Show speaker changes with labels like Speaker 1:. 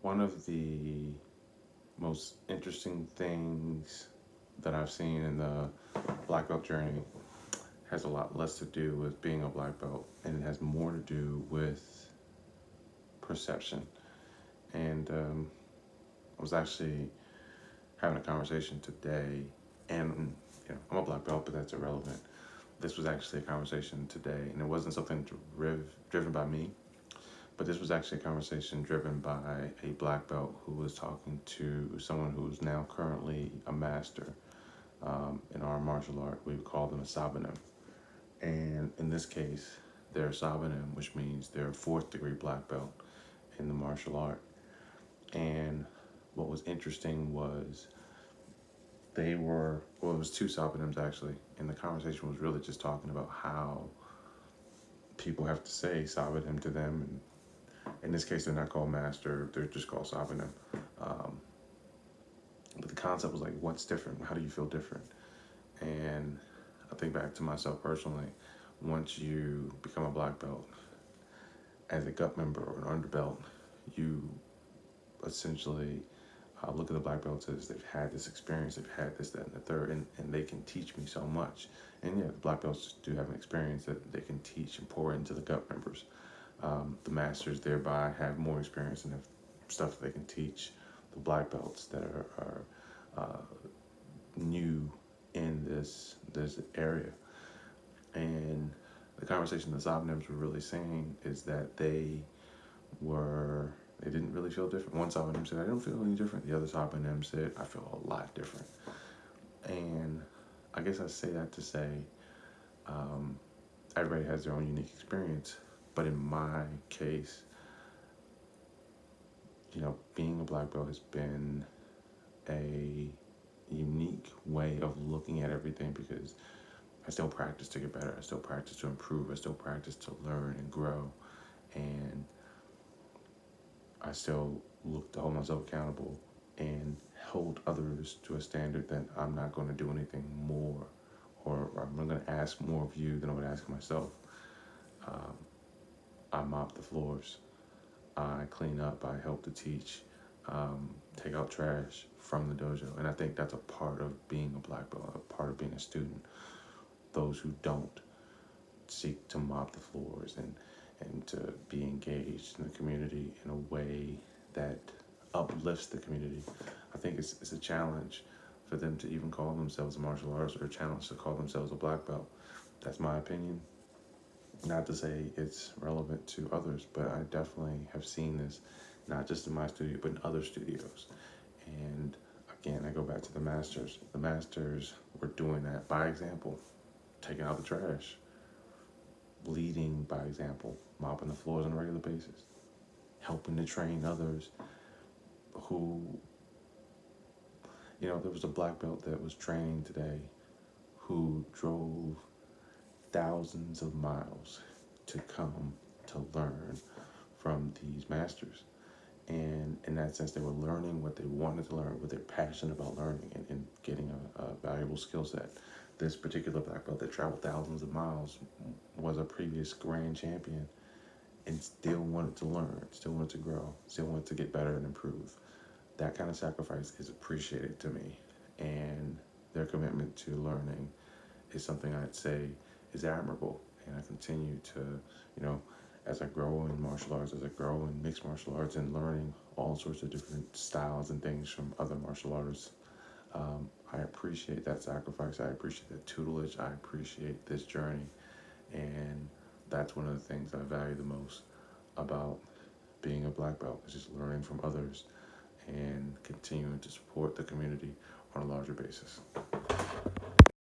Speaker 1: One of the most interesting things that I've seen in the black belt journey has a lot less to do with being a black belt and it has more to do with perception. And I was actually having a conversation today, and I'm a black belt, but that's irrelevant. This was actually a conversation today, and it wasn't something driven by me, but this was actually a conversation driven by a black belt who was talking to someone who's now currently a master in our martial art. We would call them a sabanim. And in this case, they're a sabanim, which means they're a fourth degree black belt in the martial art. And what was interesting was it was two sabanims actually, and the conversation was really just talking about how people have to say sabanim to them, and in this case, they're not called master; they're just called sabanim. Um, but the concept was like, what's different? How do you feel different? And I think back to myself personally. Once you become a black belt, as a gut member or an underbelt, you essentially look at the black belts as they've had this experience, they've had this, that, and the third, and they can teach me so much. And yeah, the black belts do have an experience that they can teach and pour into the gut members. The masters thereby have more experience and have stuff that they can teach the black belts that are new in this area. And the conversation the Zobnims were really saying is that they didn't really feel different. One Sobanim said, I don't feel any different. The other Sobanim said, I feel a lot different. And I guess I say that to say everybody has their own unique experience. But in my case, being a black belt has been a unique way of looking at everything because I still practice to get better. I still practice to improve. I still practice to learn and grow. And I still look to hold myself accountable and hold others to a standard that I'm not going to do anything more, or I'm not going to ask more of you than I would ask myself. I mop the floors. I clean up. I help to teach. Take out trash from the dojo. And I think that's a part of being a black belt, a part of being a student. Those who don't seek to mop the floors and to be engaged in the community in a way that uplifts the community. I think it's a challenge for them to even call themselves a martial artist, or a challenge to call themselves a black belt. That's my opinion. Not to say it's relevant to others, but I definitely have seen this, not just in my studio, but in other studios. And again, I go back to the masters. The masters were doing that by example, taking out the trash, leading by example, mopping the floors on a regular basis, helping to train others who, there was a black belt that was training today who drove thousands of miles to come to learn from these masters. And in that sense, they were learning what they wanted to learn, what they're passionate about learning, and getting a valuable skill set. This particular black belt that traveled thousands of miles was a previous grand champion and still wanted to learn, still wanted to grow, still wanted to get better and improve. That kind of sacrifice is appreciated to me. And their commitment to learning is something I'd say is admirable. And I continue to, as I grow in martial arts, as I grow in mixed martial arts and learning all sorts of different styles and things from other martial artists, I appreciate that sacrifice. I appreciate that tutelage. I appreciate this journey. And that's one of the things I value the most about being a black belt, is just learning from others and continuing to support the community on a larger basis.